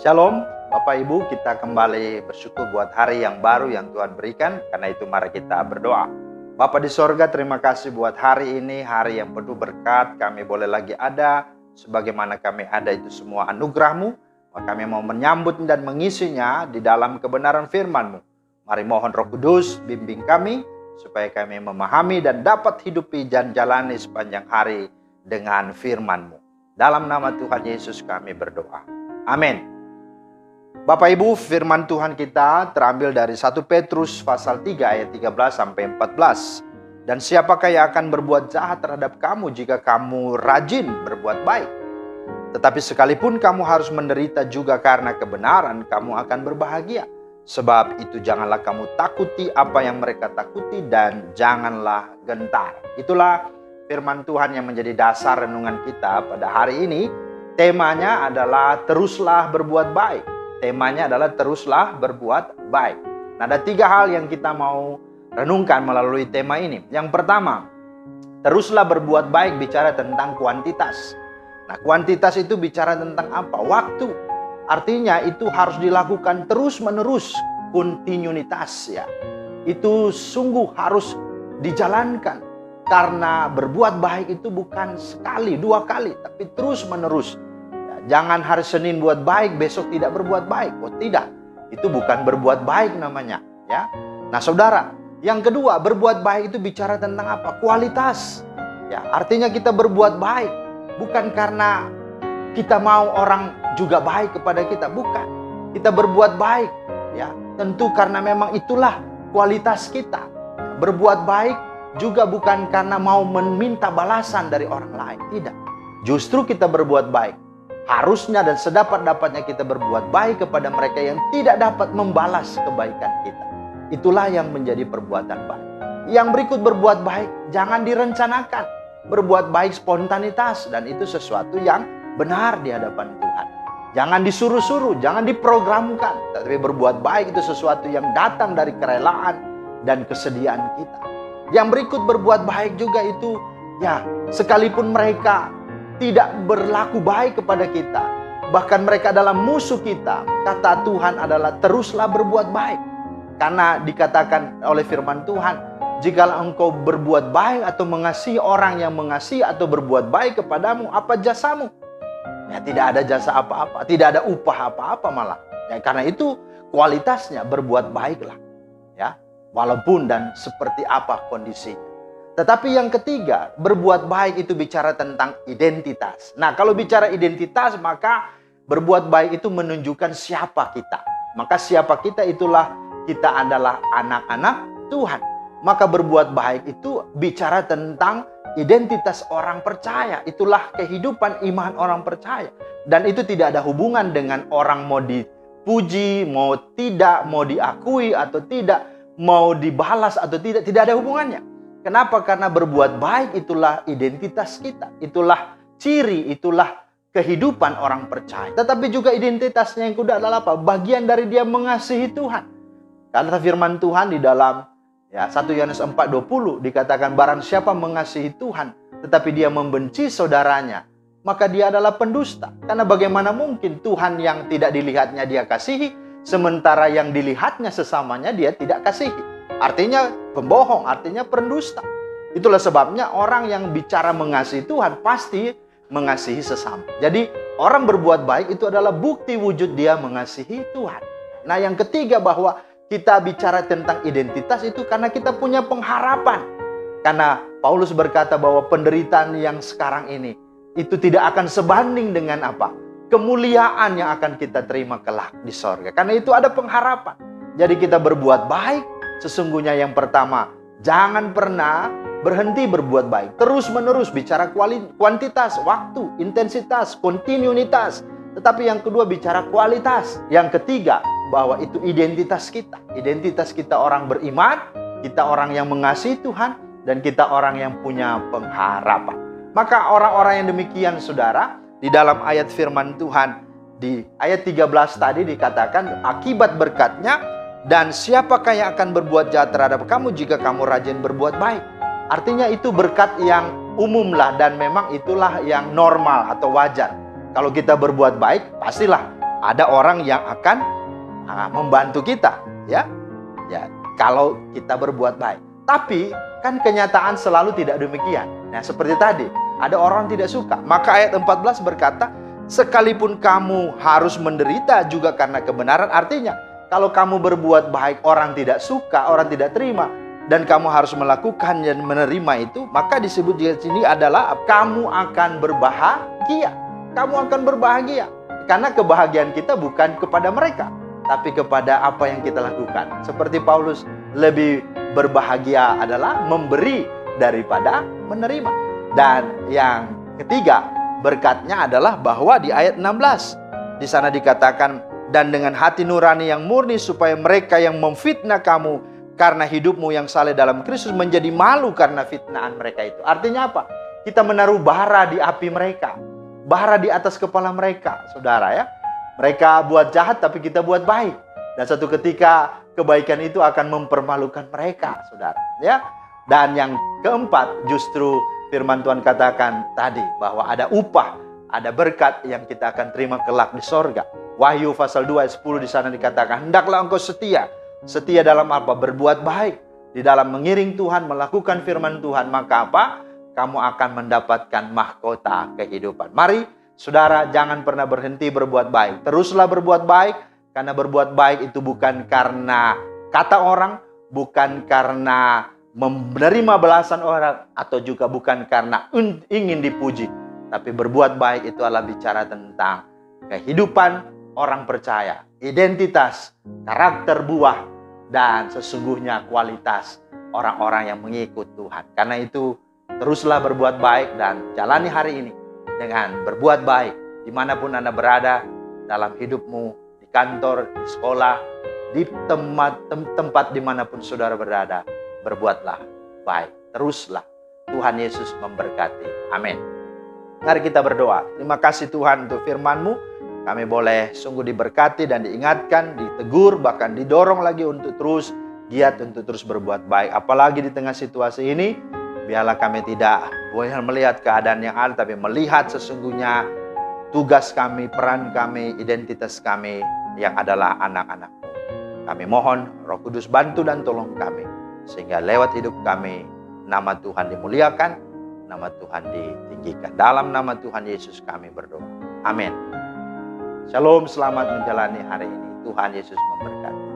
Shalom, Bapak Ibu, kita kembali bersyukur buat hari yang baru yang Tuhan berikan. Karena itu mari kita berdoa. Bapa di sorga, terima kasih buat hari ini, hari yang penuh berkat. Kami boleh lagi ada, sebagaimana kami ada itu semua anugerah-Mu. Maka kami mau menyambut dan mengisinya di dalam kebenaran firman-Mu. Mari mohon Roh Kudus bimbing kami, supaya kami memahami dan dapat hidupi dan jalani sepanjang hari dengan firman-Mu. Dalam nama Tuhan Yesus kami berdoa. Amin. Bapak Ibu, firman Tuhan kita terambil dari 1 Petrus pasal 3 ayat 13 sampai 14. Dan siapakah yang akan berbuat jahat terhadap kamu jika kamu rajin berbuat baik? Tetapi sekalipun kamu harus menderita juga karena kebenaran, kamu akan berbahagia. Sebab itu janganlah kamu takuti apa yang mereka takuti dan janganlah gentar. Itulah firman Tuhan yang menjadi dasar renungan kita pada hari ini. Temanya adalah teruslah berbuat baik. Temanya adalah teruslah berbuat baik. Nah, ada 3 hal yang kita mau renungkan melalui tema ini. Yang pertama, teruslah berbuat baik bicara tentang kuantitas. Nah, kuantitas itu bicara tentang apa? Waktu. Artinya itu harus dilakukan terus-menerus, kontinuitas ya. Itu sungguh harus dijalankan. Karena berbuat baik itu bukan sekali, 2 kali, tapi terus-menerus. Jangan hari Senin buat baik, besok tidak berbuat baik. Oh tidak, itu bukan berbuat baik namanya. Ya. Nah saudara, yang kedua, berbuat baik itu bicara tentang apa? Kualitas. Ya, artinya kita berbuat baik bukan karena kita mau orang juga baik kepada kita, bukan. Kita berbuat baik, ya tentu karena memang itulah kualitas kita. Berbuat baik juga bukan karena mau meminta balasan dari orang lain, tidak. Justru kita berbuat baik harusnya dan sedapat-dapatnya kita berbuat baik kepada mereka yang tidak dapat membalas kebaikan kita. Itulah yang menjadi perbuatan baik. Yang berikut berbuat baik, jangan direncanakan. Berbuat baik spontanitas, dan itu sesuatu yang benar di hadapan Tuhan. Jangan disuruh-suruh, jangan diprogramkan. Tapi berbuat baik itu sesuatu yang datang dari kerelaan dan kesediaan kita. Yang berikut berbuat baik juga itu, ya sekalipun mereka tidak berlaku baik kepada kita, bahkan mereka adalah musuh kita, kata Tuhan adalah teruslah berbuat baik. Karena dikatakan oleh firman Tuhan, jikalau engkau berbuat baik atau mengasihi orang yang mengasihi atau berbuat baik kepadamu, apa jasamu? Ya tidak ada jasa apa-apa, tidak ada upah apa-apa malah. Ya, karena itu kualitasnya berbuat baiklah. Ya, walaupun dan seperti apa kondisinya. Tetapi yang ketiga, berbuat baik itu bicara tentang identitas. Nah, kalau bicara identitas, maka berbuat baik itu menunjukkan siapa kita. Maka siapa kita itulah kita adalah anak-anak Tuhan. Maka berbuat baik itu bicara tentang identitas orang percaya. Itulah kehidupan iman orang percaya. Dan itu tidak ada hubungan dengan orang mau dipuji, mau tidak, mau diakui atau tidak, mau dibalas atau tidak. Tidak ada hubungannya. Kenapa? Karena berbuat baik itulah identitas kita. Itulah ciri, itulah kehidupan orang percaya. Tetapi juga identitasnya yang kedua adalah apa? Bagian dari dia mengasihi Tuhan. Karena firman Tuhan di dalam 1 Yohanes 4:20 dikatakan, barang siapa mengasihi Tuhan tetapi dia membenci saudaranya, maka dia adalah pendusta. Karena bagaimana mungkin Tuhan yang tidak dilihatnya dia kasihi, sementara yang dilihatnya sesamanya dia tidak kasihi. Artinya pembohong, artinya pendusta. Itulah sebabnya orang yang bicara mengasihi Tuhan pasti mengasihi sesama. Jadi orang berbuat baik itu adalah bukti wujud dia mengasihi Tuhan. Nah, yang ketiga, bahwa kita bicara tentang identitas itu karena kita punya pengharapan. Karena Paulus berkata bahwa penderitaan yang sekarang ini itu tidak akan sebanding dengan apa? Kemuliaan yang akan kita terima kelak di sorga. Karena itu ada pengharapan. Jadi kita berbuat baik. Sesungguhnya yang pertama, jangan pernah berhenti berbuat baik. Terus-menerus bicara kuantitas, waktu, intensitas, kontinuitas. Tetapi yang kedua bicara kualitas. Yang ketiga, bahwa itu identitas kita. Identitas kita orang beriman, kita orang yang mengasihi Tuhan, dan kita orang yang punya pengharapan. Maka orang-orang yang demikian, saudara, di dalam ayat firman Tuhan, di ayat 13 tadi dikatakan, akibat berkatnya, dan siapakah yang akan berbuat jahat terhadap kamu jika kamu rajin berbuat baik? Artinya itu berkat yang umum lah, dan memang itulah yang normal atau wajar. Kalau kita berbuat baik, pastilah ada orang yang akan membantu kita, ya. Ya, kalau kita berbuat baik. Tapi kan kenyataan selalu tidak demikian. Nah, seperti tadi, ada orang tidak suka. Maka ayat 14 berkata, sekalipun kamu harus menderita juga karena kebenaran. Artinya, kalau kamu berbuat baik, orang tidak suka, orang tidak terima, dan kamu harus melakukan dan menerima itu, maka disebut di sini adalah kamu akan berbahagia. Kamu akan berbahagia. Karena kebahagiaan kita bukan kepada mereka, tapi kepada apa yang kita lakukan. Seperti Paulus, lebih berbahagia adalah memberi daripada menerima. Dan yang ketiga, berkatnya adalah bahwa di ayat 16, di sana dikatakan, dan dengan hati nurani yang murni supaya mereka yang memfitnah kamu karena hidupmu yang saleh dalam Kristus menjadi malu karena fitnaan mereka itu. Artinya apa? Kita menaruh bara di api mereka, bara di atas kepala mereka, saudara ya. Mereka buat jahat tapi kita buat baik. Dan satu ketika kebaikan itu akan mempermalukan mereka, saudara. Ya. Dan yang keempat, justru firman Tuhan katakan tadi bahwa ada upah, ada berkat yang kita akan terima kelak di sorga. Wahyu pasal 2 ayat 10 di sana dikatakan, hendaklah engkau setia. Setia dalam apa? Berbuat baik. Di dalam mengiring Tuhan, melakukan firman Tuhan. Maka apa? Kamu akan mendapatkan mahkota kehidupan. Mari, saudara, jangan pernah berhenti berbuat baik. Teruslah berbuat baik, karena berbuat baik itu bukan karena kata orang, bukan karena menerima belasan orang, atau juga bukan karena ingin dipuji. Tapi berbuat baik itu adalah bicara tentang kehidupan orang percaya, identitas, karakter buah, dan sesungguhnya kualitas orang-orang yang mengikut Tuhan. Karena itu, teruslah berbuat baik dan jalani hari ini dengan berbuat baik dimanapun Anda berada dalam hidupmu, di kantor, di sekolah, di tempat dimanapun saudara berada. Berbuatlah baik, teruslah. Tuhan Yesus memberkati. Amin. Mari kita berdoa. Terima kasih Tuhan untuk firman-Mu. Kami boleh sungguh diberkati dan diingatkan, ditegur, bahkan didorong lagi untuk terus giat untuk terus berbuat baik. Apalagi di tengah situasi ini, biarlah kami tidak boleh melihat keadaan yang ada, tapi melihat sesungguhnya tugas kami, peran kami, identitas kami yang adalah anak-anak-Mu. Kami mohon Roh Kudus bantu dan tolong kami, sehingga lewat hidup kami, nama Tuhan dimuliakan, nama Tuhan ditinggikan. Dalam nama Tuhan Yesus kami berdoa. Amin. Shalom, selamat menjalani hari ini. Tuhan Yesus memberkati.